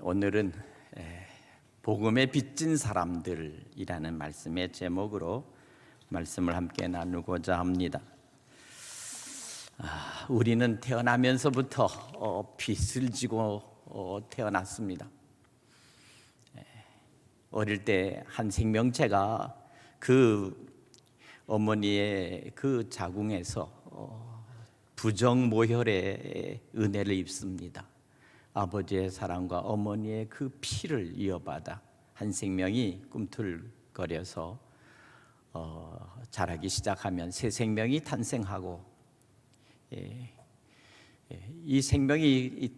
오늘은 복음에 빚진 사람들이라는 말씀의 제목으로 말씀을 함께 나누고자 합니다. 우리는 태어나면서부터 빚을 지고 태어났습니다. 어릴 때 한 생명체가 그 어머니의 그 자궁에서 부정모혈의 은혜를 입습니다. 아버지의 사랑과 어머니의 그 피를 이어받아 한 생명이 꿈틀거려서 자라기 시작하면 새 생명이 탄생하고, 이 생명이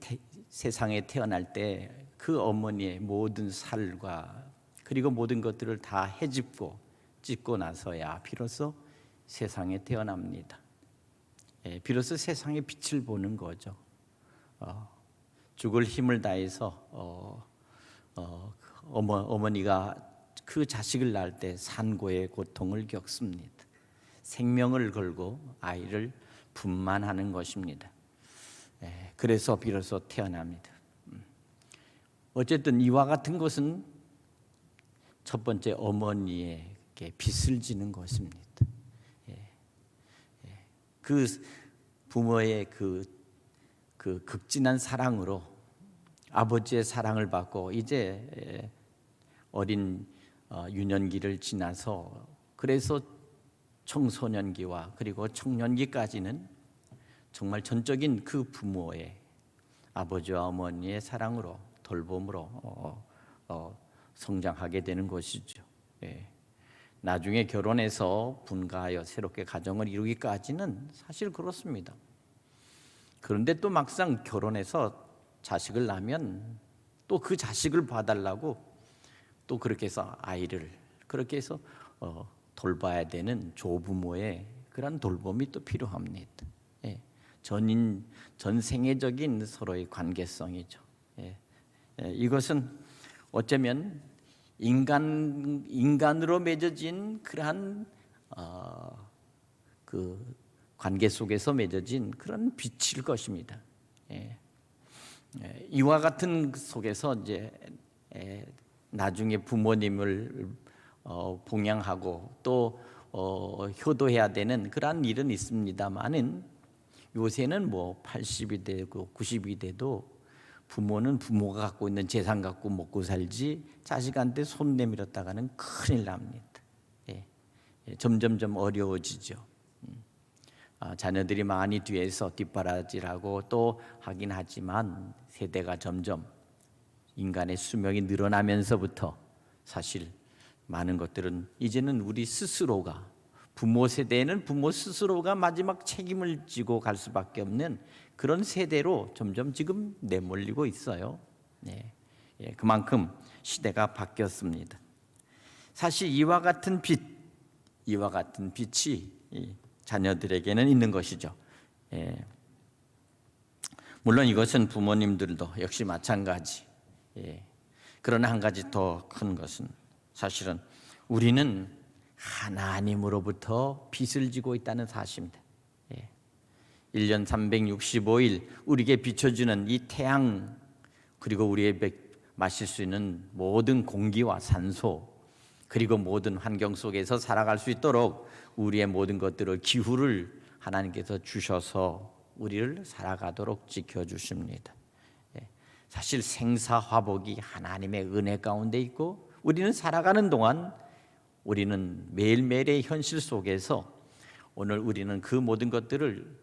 세상에 태어날 때 그 어머니의 모든 살과 그리고 모든 것들을 다 헤집고 찢고 나서야 비로소 세상에 태어납니다. 비로소 세상의 빛을 보는 거죠. 죽을 힘을 다해서 어머니가 그 자식을 낳을 때 산고의 고통을 겪습니다. 생명을 걸고 아이를 분만하는 것입니다. 그래서 비로소 태어납니다. 어쨌든 이와 같은 것은 첫 번째 어머니에게 빚을 지는 것입니다. 그 부모의 그 극진한 사랑으로 아버지의 사랑을 받고 이제 어린 유년기를 지나서 그래서 청소년기와 그리고 청년기까지는 정말 전적인 그 부모의 아버지와 어머니의 사랑으로 돌봄으로 성장하게 되는 것이죠. 나중에 결혼해서 분가하여 새롭게 가정을 이루기까지는 사실 그렇습니다. 그런데 또 막상 결혼해서 자식을 낳으면 또 그 자식을 봐달라고 또 그렇게 해서 아이를 그렇게 해서 돌봐야 되는 조부모의 그런 돌봄이 또 필요합니다. 전생애적인 서로의 관계성이죠. 이것은 어쩌면 인간으로 맺어진 그러한 그 관계 속에서 맺어진 그런 빛일 것입니다. 이와 같은 속에서 이제 나중에 부모님을 봉양하고 또 효도해야 되는 그러한 일은 있습니다만은 요새는 뭐 80이 되고 90이 돼도 부모는 부모가 갖고 있는 재산 갖고 먹고 살지 자식한테 손 내밀었다가는 큰일 납니다. 점점점 어려워지죠. 자녀들이 많이 뒤에서 뒷바라지라고 또 하긴 하지만 세대가 점점 인간의 수명이 늘어나면서부터 사실 많은 것들은 이제는 우리 스스로가 부모 세대에는 부모 스스로가 마지막 책임을 지고 갈 수밖에 없는 그런 세대로 점점 지금 내몰리고 있어요. 그만큼 시대가 바뀌었습니다. 사실 이와 같은 빛이 자녀들에게는 있는 것이죠. 물론 이것은 부모님들도 역시 마찬가지. 그러나 한 가지 더 큰 것은 사실은 우리는 하나님으로부터 빚을 지고 있다는 사실입니다. 1년 365일 우리에게 비춰주는 이 태양, 그리고 우리의 마실 수 있는 모든 공기와 산소, 그리고 모든 환경 속에서 살아갈 수 있도록 우리의 모든 것들을 기후를 하나님께서 주셔서 우리를 살아가도록 지켜주십니다. 사실 생사화복이 하나님의 은혜 가운데 있고 우리는 살아가는 동안 우리는 매일매일의 현실 속에서 오늘 우리는 그 모든 것들을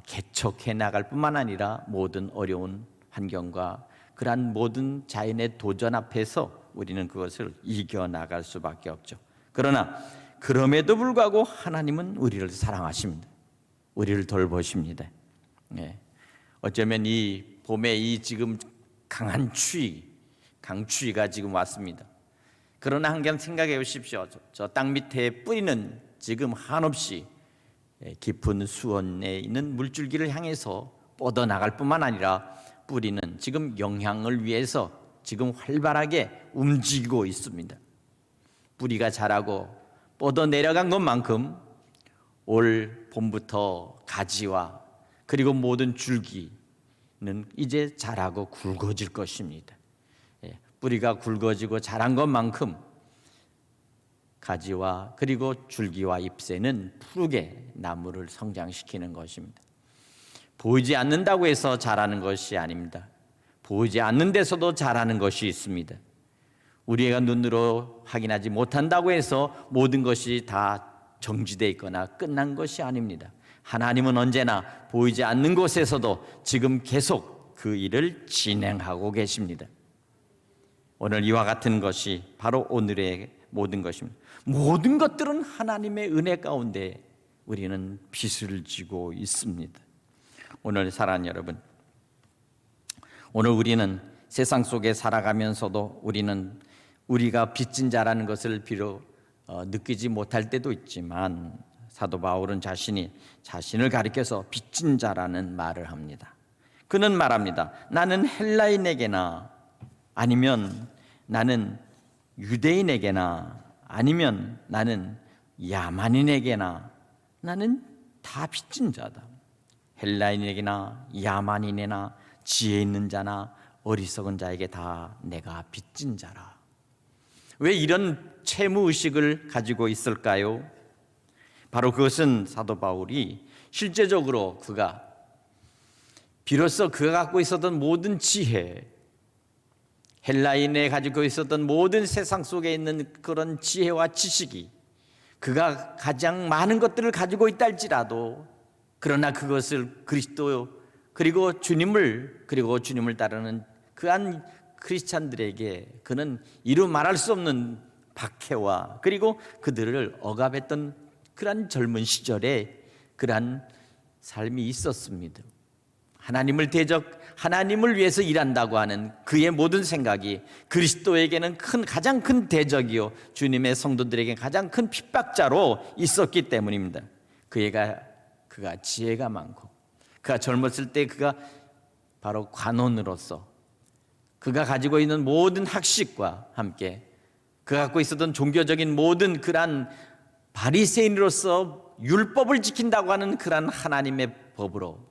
개척해 나갈 뿐만 아니라 모든 어려운 환경과 그러한 모든 자연의 도전 앞에서 우리는 그것을 이겨나갈 수밖에 없죠. 그러나 그럼에도 불구하고 하나님은 우리를 사랑하십니다. 우리를 돌보십니다. 어쩌면 이 봄에 이 지금 강한 강추위가 지금 왔습니다. 그러나 한번 생각해 보십시오. 저 땅 밑에 뿌리는 지금 한없이 깊은 수온에 있는 물줄기를 향해서 뻗어나갈 뿐만 아니라 뿌리는 지금 영향을 위해서 지금 활발하게 움직이고 있습니다. 뿌리가 자라고 뻗어내려간 것만큼 올 봄부터 가지와 그리고 모든 줄기는 이제 자라고 굵어질 것입니다. 뿌리가 굵어지고 자란 것만큼 가지와 그리고 줄기와 잎새는 푸르게 나무를 성장시키는 것입니다. 보이지 않는다고 해서 자라는 것이 아닙니다. 보이지 않는 데서도 자라는 것이 있습니다. 우리가 눈으로 확인하지 못한다고 해서 모든 것이 다 정지되어 있거나 끝난 것이 아닙니다. 하나님은 언제나 보이지 않는 곳에서도 지금 계속 그 일을 진행하고 계십니다. 오늘 이와 같은 것이 바로 오늘의 모든 것입니다. 모든 것들은 하나님의 은혜 가운데 우리는 빚을 지고 있습니다. 오늘 사랑하는 여러분, 오늘 우리는 세상 속에 살아가면서도 우리는 우리가 빚진 자라는 것을 비록 느끼지 못할 때도 있지만 사도 바울은 자신을 가리켜서 빚진 자라는 말을 합니다. 그는 말합니다. 나는 헬라인에게나 아니면 나는 유대인에게나 아니면 나는 야만인에게나 나는 다 빚진 자다. 헬라인에게나 야만인에나 지혜 있는 자나 어리석은 자에게 다 내가 빚진 자라. 왜 이런 채무의식을 가지고 있을까요? 바로 그것은 사도 바울이 실제적으로 그가 비로소 그가 갖고 있었던 모든 지혜, 헬라인에 가지고 있었던 모든 세상 속에 있는 그런 지혜와 지식이 그가 가장 많은 것들을 가지고 있다 할지라도 그러나 그것을 그리스도 그리고 주님을 따르는 그한 크리스찬들에게 그는 이루 말할 수 없는 박해와 그리고 그들을 억압했던 그러한 젊은 시절에 그러한 삶이 있었습니다. 하나님을 위해서 일한다고 하는 그의 모든 생각이 그리스도에게는 가장 큰 대적이요 주님의 성도들에게 가장 큰 핍박자로 있었기 때문입니다. 그가 지혜가 많고 그가 젊었을 때 그가 바로 관원으로서 그가 가지고 있는 모든 학식과 함께 그가 갖고 있었던 종교적인 모든 그러한 바리새인으로서 율법을 지킨다고 하는 그러한 하나님의 법으로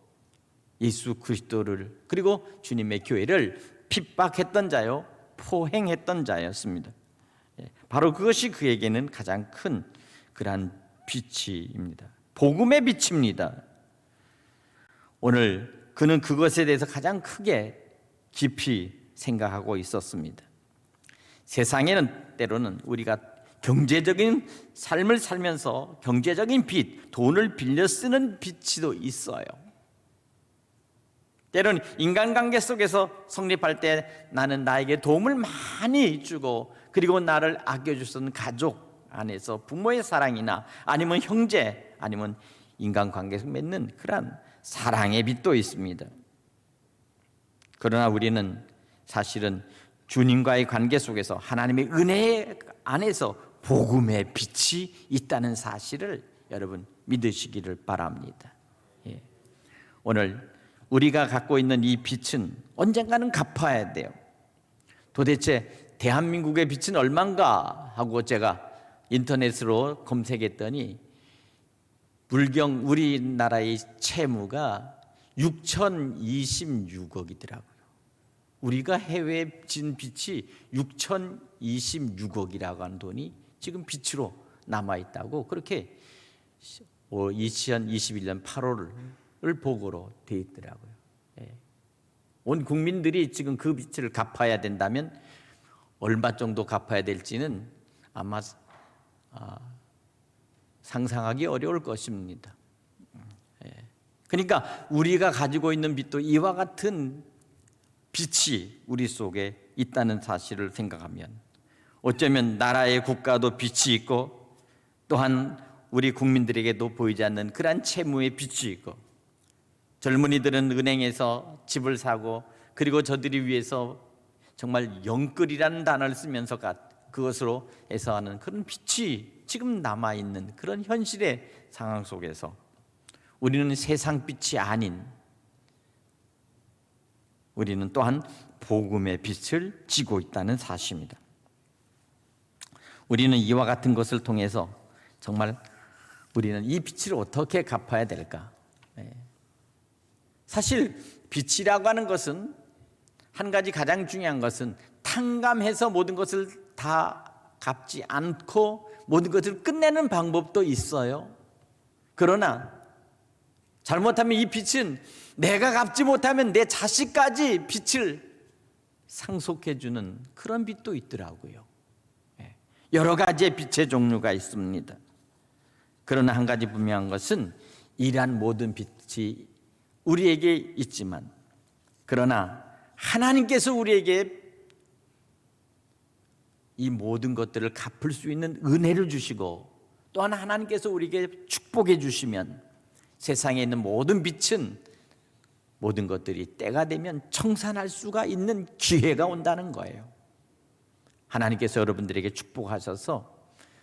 예수 그리스도를 그리고 주님의 교회를 핍박했던 자요 포행했던 자였습니다. 바로 그것이 그에게는 가장 큰 그러한 빛입니다. 복음의 빛입니다. 오늘 그는 그것에 대해서 가장 크게 깊이 생각하고 있었습니다. 세상에는 때로는 우리가 경제적인 삶을 살면서 경제적인 빚, 돈을 빌려 쓰는 빚도 있어요. 때로는 인간관계 속에서 성립할 때 나는 나에게 도움을 많이 주고 그리고 나를 아껴주던 가족 안에서 부모의 사랑이나 아니면 형제 아니면 인간관계에서 맺는 그런 사랑의 빚도 있습니다. 그러나 우리는 사실은 주님과의 관계 속에서 하나님의 은혜 안에서 복음의 빛이 있다는 사실을 여러분 믿으시기를 바랍니다. 오늘 우리가 갖고 있는 이 빛은 언젠가는 갚아야 돼요. 도대체 대한민국의 빛은 얼마인가 하고 제가 인터넷으로 검색했더니 우리나라의 채무가 6,026억이더라고요. 우리가 해외에 진 빚이 6,026억이라고 하는 돈이 지금 빚으로 남아있다고 그렇게 2021년 8월을 보고로 돼 있더라고요. 온 국민들이 지금 그 빚을 갚아야 된다면 얼마 정도 갚아야 될지는 아마 상상하기 어려울 것입니다. 그러니까 우리가 가지고 있는 빚도 이와 같은 빚이 우리 속에 있다는 사실을 생각하면 어쩌면 나라의 국가도 빚이 있고 또한 우리 국민들에게도 보이지 않는 그러한 채무의 빚이 있고 젊은이들은 은행에서 집을 사고 그리고 저들이 위해서 정말 영끌이라는 단어를 쓰면서 그것으로 해서 하는 그런 빚이 지금 남아있는 그런 현실의 상황 속에서 우리는 세상 빛이 아닌 우리는 또한 복음의 빛을 지고 있다는 사실입니다. 우리는 이와 같은 것을 통해서 정말 우리는 이 빛을 어떻게 갚아야 될까? 사실 빛이라고 하는 것은 한 가지 가장 중요한 것은 탕감해서 모든 것을 다 갚지 않고 모든 것을 끝내는 방법도 있어요. 그러나 잘못하면 이 빚은 내가 갚지 못하면 내 자식까지 빚을 상속해 주는 그런 빚도 있더라고요. 여러 가지의 빚의 종류가 있습니다. 그러나 한 가지 분명한 것은 이러한 모든 빚이 우리에게 있지만, 그러나 하나님께서 우리에게 이 모든 것들을 갚을 수 있는 은혜를 주시고, 또한 하나님께서 우리에게 축복해 주시면 세상에 있는 모든 빚은, 모든 것들이 때가 되면 청산할 수가 있는 기회가 온다는 거예요. 하나님께서 여러분들에게 축복하셔서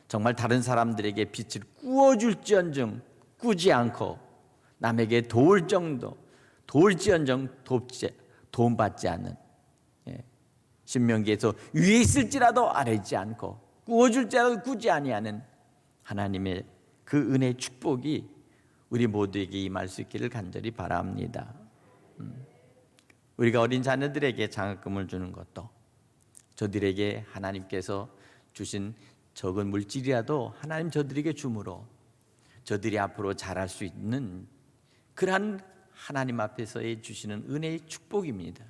정말 다른 사람들에게 빚을 꾸어줄지언정 꾸지 않고 남에게 도울지언정 도움받지 않는, 신명기에서 위에 있을지라도 아래 있지 않고 꾸어줄지라도 꾸지 아니하는 하나님의 그 은혜의 축복이 우리 모두에게 임할 수 있기를 간절히 바랍니다. 우리가 어린 자녀들에게 장학금을 주는 것도 저들에게 하나님께서 주신 적은 물질이라도 하나님 저들에게 주므로 저들이 앞으로 자랄 수 있는 그러한 하나님 앞에서의 주시는 은혜의 축복입니다.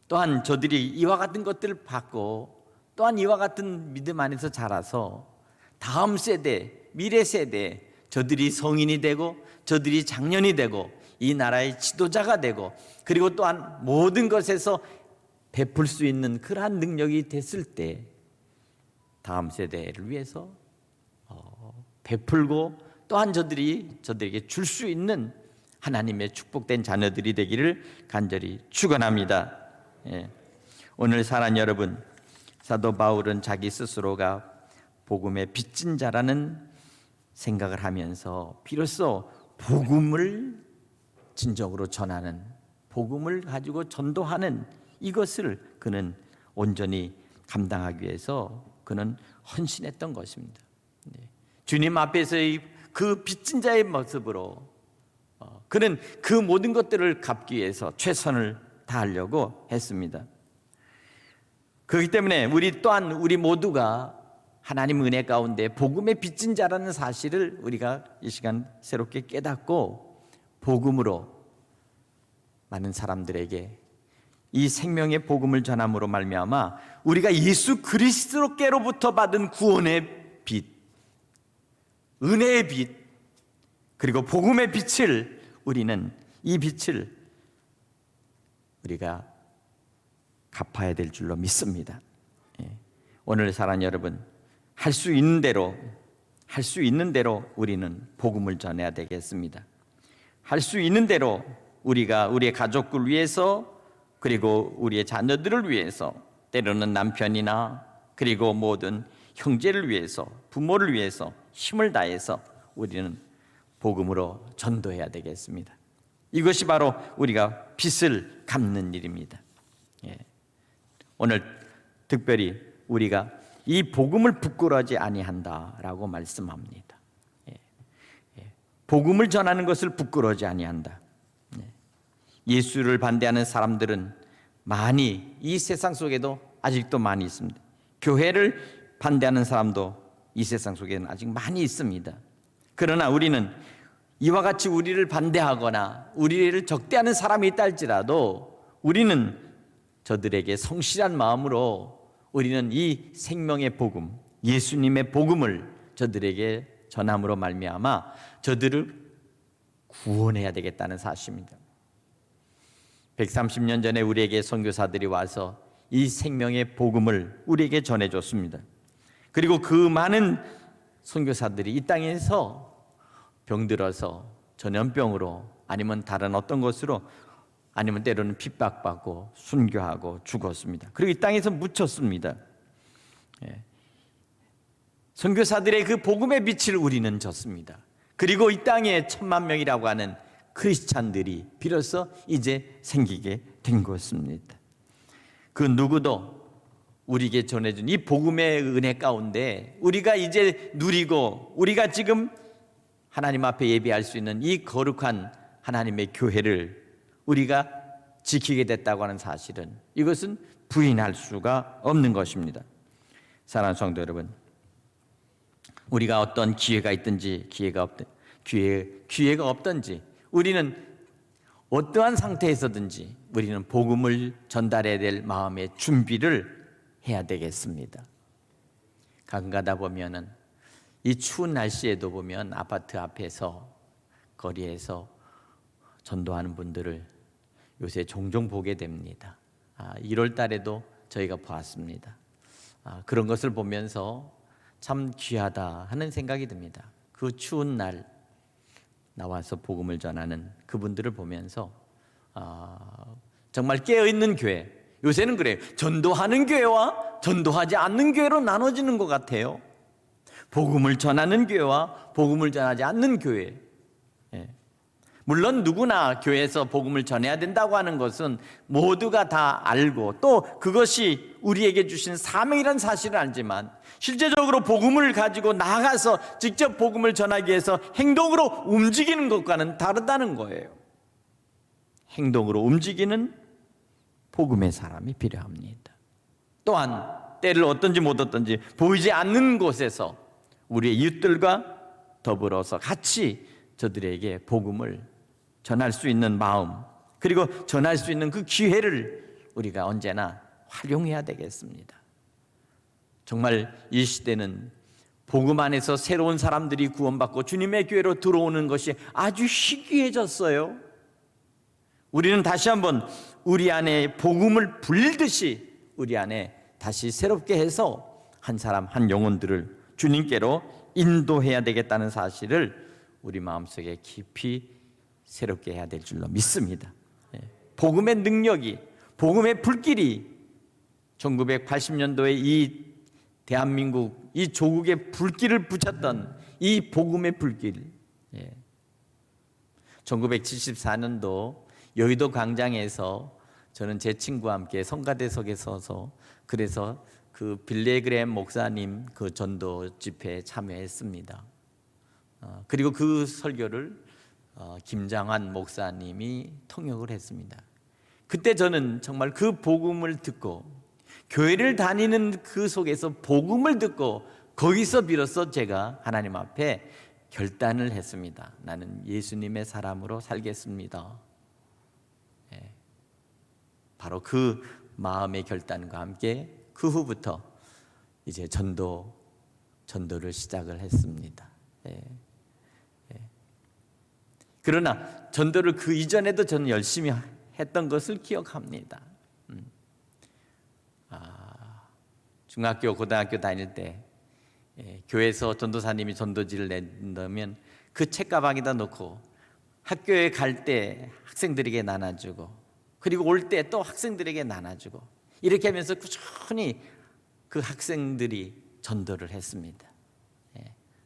또한 저들이 이와 같은 것들을 받고 또한 이와 같은 믿음 안에서 자라서 다음 세대, 미래 세대, 저들이 성인이 되고 저들이 장년이 되고 이 나라의 지도자가 되고, 그리고 또한 모든 것에서 베풀 수 있는 그러한 능력이 됐을 때 다음 세대를 위해서 베풀고 또한 저들에게 줄 수 있는 하나님의 축복된 자녀들이 되기를 간절히 축원합니다. 오늘 사랑 여러분, 사도 바울은 자기 스스로가 복음의 빚진 자라는 생각을 하면서 비로소 복음을 진정으로 전하는, 복음을 가지고 전도하는 이것을 그는 온전히 감당하기 위해서 그는 헌신했던 것입니다. 주님 앞에서의 그 빚진 자의 모습으로 그는 그 모든 것들을 갚기 위해서 최선을 다하려고 했습니다. 그렇기 때문에 우리 모두가 하나님 은혜 가운데 복음의 빚진 자라는 사실을 우리가 이 시간 새롭게 깨닫고 복음으로 많은 사람들에게 이 생명의 복음을 전함으로 말미암아 우리가 예수 그리스도께로부터 받은 구원의 빛, 은혜의 빛, 그리고 복음의 빛을 우리는 이 빛을 우리가 갚아야 될 줄로 믿습니다. 오늘 사랑 여러분, 할 수 있는 대로 우리는 복음을 전해야 되겠습니다. 할 수 있는 대로 우리가 우리의 가족을 위해서, 그리고 우리의 자녀들을 위해서, 때로는 남편이나 그리고 모든 형제를 위해서, 부모를 위해서 힘을 다해서 우리는 복음으로 전도해야 되겠습니다. 이것이 바로 우리가 빚을 갚는 일입니다. 오늘 특별히 우리가 이 복음을 부끄러워하지 아니한다라고 말씀합니다. 복음을 전하는 것을 부끄러워하지 아니한다. 예수를 반대하는 사람들은 많이 이 세상 속에도 아직도 많이 있습니다. 교회를 반대하는 사람도 이 세상 속에는 아직 많이 있습니다. 그러나 우리는 이와 같이 우리를 반대하거나 우리를 적대하는 사람이 있다 할지라도 우리는 저들에게 성실한 마음으로 우리는 이 생명의 복음, 예수님의 복음을 저들에게 전함으로 말미암아 저들을 구원해야 되겠다는 사실입니다. 130년 전에 우리에게 선교사들이 와서 이 생명의 복음을 우리에게 전해줬습니다. 그리고 그 많은 선교사들이 이 땅에서 병들어서 전염병으로 아니면 다른 어떤 것으로 아니면 때로는 핍박받고 순교하고 죽었습니다. 그리고 이 땅에서 묻혔습니다. 선교사들의 그 복음의 빛을 우리는 졌습니다. 그리고 이 땅에 1,000만 명이라고 하는 크리스찬들이 비로소 이제 생기게 된 것입니다. 그 누구도 우리에게 전해준 이 복음의 은혜 가운데 우리가 이제 누리고 우리가 지금 하나님 앞에 예배할 수 있는 이 거룩한 하나님의 교회를 우리가 지키게 됐다고 하는 사실은 이것은 부인할 수가 없는 것입니다. 사랑하는 성도 여러분, 우리가 어떤 기회가 있든지 기회가 없든지 우리는 어떠한 상태에서든지 우리는 복음을 전달해야 될 마음의 준비를 해야 되겠습니다. 가끔 가다 보면은 이 추운 날씨에도 보면 아파트 앞에서 거리에서 전도하는 분들을 요새 종종 보게 됩니다. 1월 달에도 저희가 보았습니다. 그런 것을 보면서 참 귀하다 하는 생각이 듭니다. 그 추운 날 나와서 복음을 전하는 그분들을 보면서 정말 깨어있는 교회, 요새는 그래요. 전도하는 교회와 전도하지 않는 교회로 나눠지는 것 같아요. 복음을 전하는 교회와 복음을 전하지 않는 교회. 물론 누구나 교회에서 복음을 전해야 된다고 하는 것은 모두가 다 알고 또 그것이 우리에게 주신 사명이라는 사실을 알지만 실제적으로 복음을 가지고 나가서 직접 복음을 전하기 위해서 행동으로 움직이는 것과는 다르다는 거예요. 행동으로 움직이는 복음의 사람이 필요합니다. 또한 때를 얻든지 못 얻든지 보이지 않는 곳에서 우리의 이웃들과 더불어서 같이 저들에게 복음을 전할 수 있는 마음, 그리고 전할 수 있는 그 기회를 우리가 언제나 활용해야 되겠습니다. 정말 이 시대는 복음 안에서 새로운 사람들이 구원받고 주님의 교회로 들어오는 것이 아주 희귀해졌어요. 우리는 다시 한번 우리 안에 복음을 불듯이 우리 안에 다시 새롭게 해서 한 사람 한 영혼들을 주님께로 인도해야 되겠다는 사실을 우리 마음속에 깊이 새롭게 해야 될 줄로 믿습니다. 복음의 능력이, 복음의 불길이 1980년도에 이 대한민국, 이 조국의 불길을 붙였던 이 복음의 불길, 1974년도 여의도 광장에서 저는 제 친구와 함께 성가대석에 서서 그래서 그 빌레그램 목사님 그 전도 집회에 참여했습니다. 그리고 그 설교를 김장환 목사님이 통역을 했습니다. 그때 저는 정말 그 복음을 듣고 교회를 다니는 그 속에서 복음을 듣고 거기서 비로소 제가 하나님 앞에 결단을 했습니다. 나는 예수님의 사람으로 살겠습니다. 바로 그 마음의 결단과 함께 그 후부터 이제 전도를 시작을 했습니다. 그러나 전도를 그 이전에도 저는 열심히 했던 것을 기억합니다. 중학교, 고등학교 다닐 때 교회에서 전도사님이 전도지를 낸다면 그 책가방에다 넣고 학교에 갈 때 학생들에게 나눠주고 그리고 올 때 또 학생들에게 나눠주고 이렇게 하면서 꾸준히 그 학생들이 전도를 했습니다.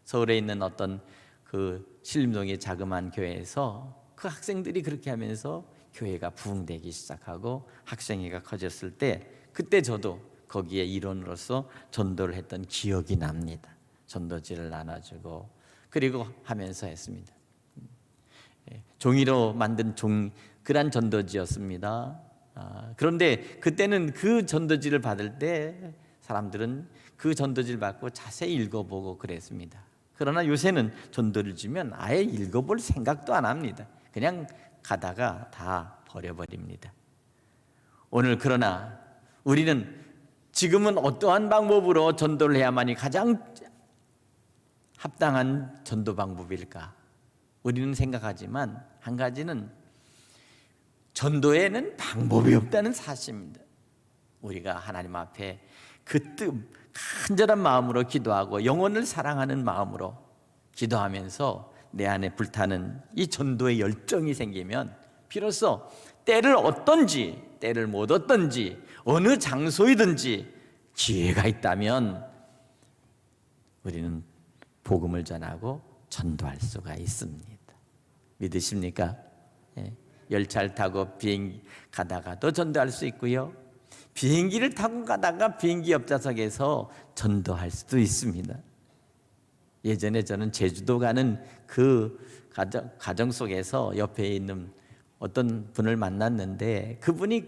서울에 있는 어떤 그 신림동의 자그마한 교회에서 그 학생들이 그렇게 하면서 교회가 부흥되기 시작하고 학생회가 커졌을 때 그때 저도 거기에 일원으로서 전도를 했던 기억이 납니다. 전도지를 나눠주고 그리고 하면서 했습니다. 종이로 만든 그런 전도지였습니다. 그런데 그때는 그 전도지를 받을 때 사람들은 그 전도지를 받고 자세히 읽어보고 그랬습니다. 그러나 요새는 전도를 주면 아예 읽어볼 생각도 안 합니다. 그냥 가다가 다 버려버립니다. 오늘 그러나 우리는 지금은 어떠한 방법으로 전도를 해야만이 가장 합당한 전도 방법일까? 우리는 생각하지만 한 가지는 전도에는 방법이 없다는 사실입니다. 우리가 하나님 앞에 그 간절한 마음으로 기도하고 영혼을 사랑하는 마음으로 기도하면서 내 안에 불타는 이 전도의 열정이 생기면 비로소 때를 얻든지 때를 못 얻든지 어느 장소이든지 기회가 있다면 우리는 복음을 전하고 전도할 수가 있습니다. 믿으십니까? 열차를 타고 비행기 가다가도 전도할 수 있고요. 비행기를 타고 가다가 비행기 옆좌석에서 전도할 수도 있습니다. 예전에 저는 제주도 가는 그 가정 속에서 옆에 있는 어떤 분을 만났는데 그분이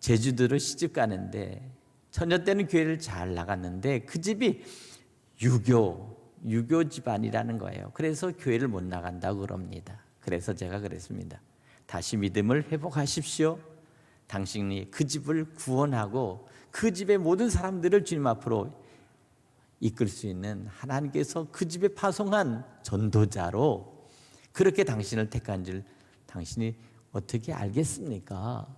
제주도로 시집 가는데 처녀 때는 교회를 잘 나갔는데 그 집이 유교 집안이라는 거예요. 그래서 교회를 못 나간다고 그럽니다. 그래서 제가 그랬습니다. 다시 믿음을 회복하십시오. 당신이 그 집을 구원하고 그 집의 모든 사람들을 주님 앞으로 이끌 수 있는 하나님께서 그 집에 파송한 전도자로 그렇게 당신을 택한 줄 당신이 어떻게 알겠습니까?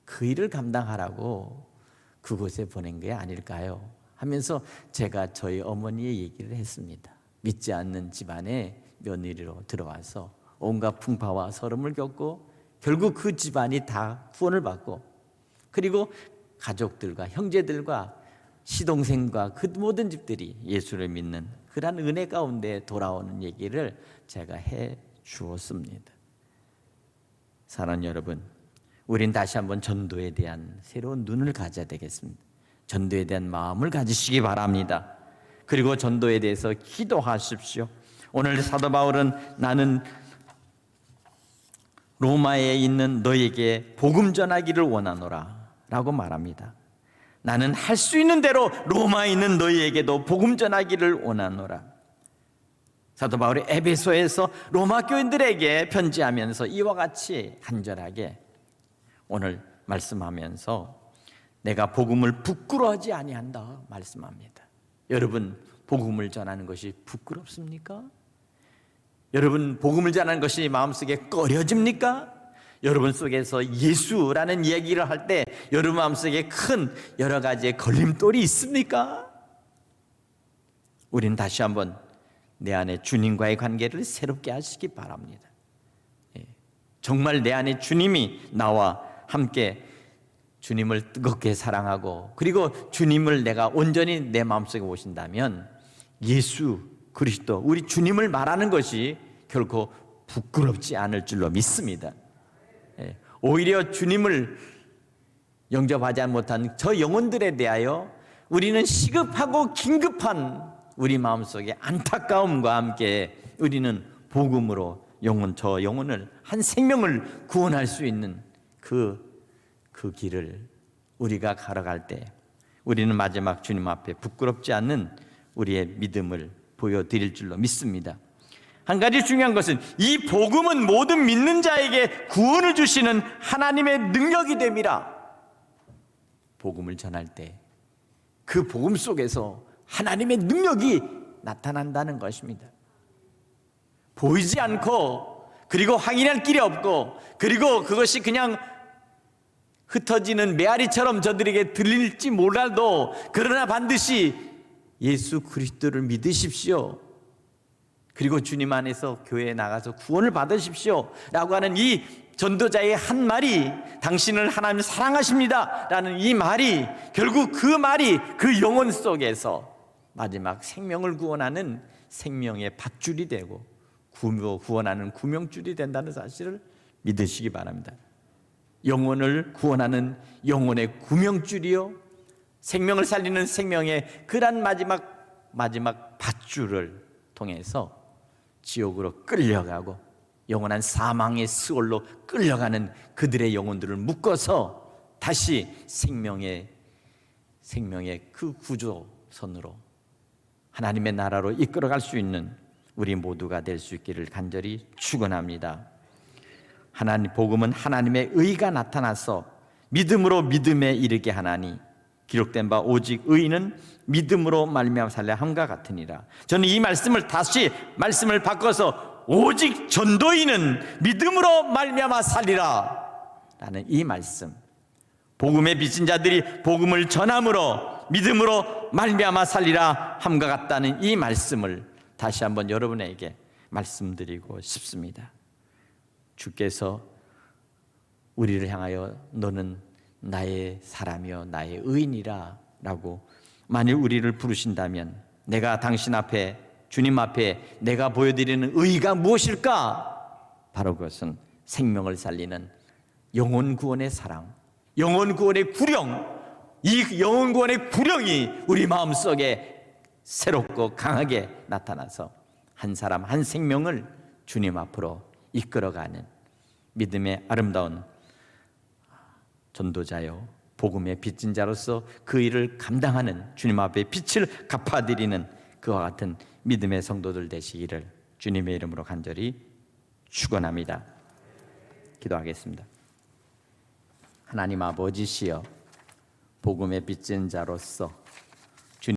그 일을 감당하라고 그곳에 보낸 게 아닐까요? 하면서 제가 저희 어머니의 얘기를 했습니다. 믿지 않는 집안에 며느리로 들어와서 온갖 풍파와 서름을 겪고 결국 그 집안이 다 구원을 받고 그리고 가족들과 형제들과 시동생과 그 모든 집들이 예수를 믿는 그러한 은혜 가운데 돌아오는 얘기를 제가 해 주었습니다. 사랑하는 여러분, 우린 다시 한번 전도에 대한 새로운 눈을 가져야 되겠습니다. 전도에 대한 마음을 가지시기 바랍니다. 그리고 전도에 대해서 기도하십시오. 오늘 사도 바울은 나는 로마에 있는 너에게 복음 전하기를 원하노라 라고 말합니다. 나는 할 수 있는 대로 로마에 있는 너희에게도 복음 전하기를 원하노라. 사도 바울이 에베소에서 로마 교인들에게 편지하면서 이와 같이 간절하게 오늘 말씀하면서 내가 복음을 부끄러워하지 아니한다 말씀합니다. 여러분, 복음을 전하는 것이 부끄럽습니까? 여러분, 복음을 전하는 것이 마음속에 꺼려집니까? 여러분 속에서 예수라는 이야기를 할 때 여러분 마음속에 큰 여러 가지의 걸림돌이 있습니까? 우린 다시 한번 내 안에 주님과의 관계를 새롭게 하시기 바랍니다. 정말 내 안에 주님이 나와 함께 주님을 뜨겁게 사랑하고 그리고 주님을 내가 온전히 내 마음속에 오신다면 예수 그리스도 우리 주님을 말하는 것이 결코 부끄럽지 않을 줄로 믿습니다. 오히려 주님을 영접하지 못한 저 영혼들에 대하여 우리는 시급하고 긴급한 우리 마음속에 안타까움과 함께 우리는 복음으로 저 영혼을 한 생명을 구원할 수 있는 그 길을 우리가 걸어갈 때 우리는 마지막 주님 앞에 부끄럽지 않는 우리의 믿음을 보여드릴 줄로 믿습니다. 한 가지 중요한 것은 이 복음은 모든 믿는 자에게 구원을 주시는 하나님의 능력이 됨이라. 복음을 전할 때 그 복음 속에서 하나님의 능력이 나타난다는 것입니다. 보이지 않고 그리고 확인할 길이 없고 그리고 그것이 그냥 흩어지는 메아리처럼 저들에게 들릴지 몰라도 그러나 반드시 예수 그리스도를 믿으십시오. 그리고 주님 안에서 교회에 나가서 구원을 받으십시오 라고 하는 이 전도자의 한 말이 당신을 하나님 사랑하십니다 라는 이 말이 결국 그 말이 그 영혼 속에서 마지막 생명을 구원하는 생명의 밧줄이 되고 구원하는 구명줄이 된다는 사실을 믿으시기 바랍니다. 영혼을 구원하는 영혼의 구명줄이요 생명을 살리는 생명의 그런 마지막 밧줄을 통해서 지옥으로 끌려가고 영원한 사망의 스올로 끌려가는 그들의 영혼들을 묶어서 다시 생명의 그 구조선으로 하나님의 나라로 이끌어갈 수 있는 우리 모두가 될 수 있기를 간절히 축원합니다. 복음은 하나님의 의가 나타나서 믿음으로 믿음에 이르게 하나니 기록된 바 오직 의인은 믿음으로 말미암아 살려 함과 같으니라. 저는 이 말씀을 말씀을 바꿔서 오직 전도인은 믿음으로 말미암아 살리라 라는 이 말씀, 복음에 비친 자들이 복음을 전함으로 믿음으로 말미암아 살리라 함과 같다는 이 말씀을 다시 한번 여러분에게 말씀드리고 싶습니다. 주께서 우리를 향하여 너는 나의 사람이요 나의 의인이라 라고 만일 우리를 부르신다면 내가 당신 앞에 주님 앞에 내가 보여드리는 의의가 무엇일까? 바로 그것은 생명을 살리는 영혼 구원의 사랑, 영혼 구원의 구령, 이 영혼 구원의 구령이 우리 마음속에 새롭고 강하게 나타나서 한 사람 한 생명을 주님 앞으로 이끌어가는 믿음의 아름다운 전도자요, 복음의 빚진 자로서 그 일을 감당하는, 주님 앞에 빛을 갚아드리는 그와 같은 믿음의 성도들 되시기를 주님의 이름으로 간절히 축원합니다. 기도하겠습니다. 하나님 아버지시여, 복음의 빚진 자로서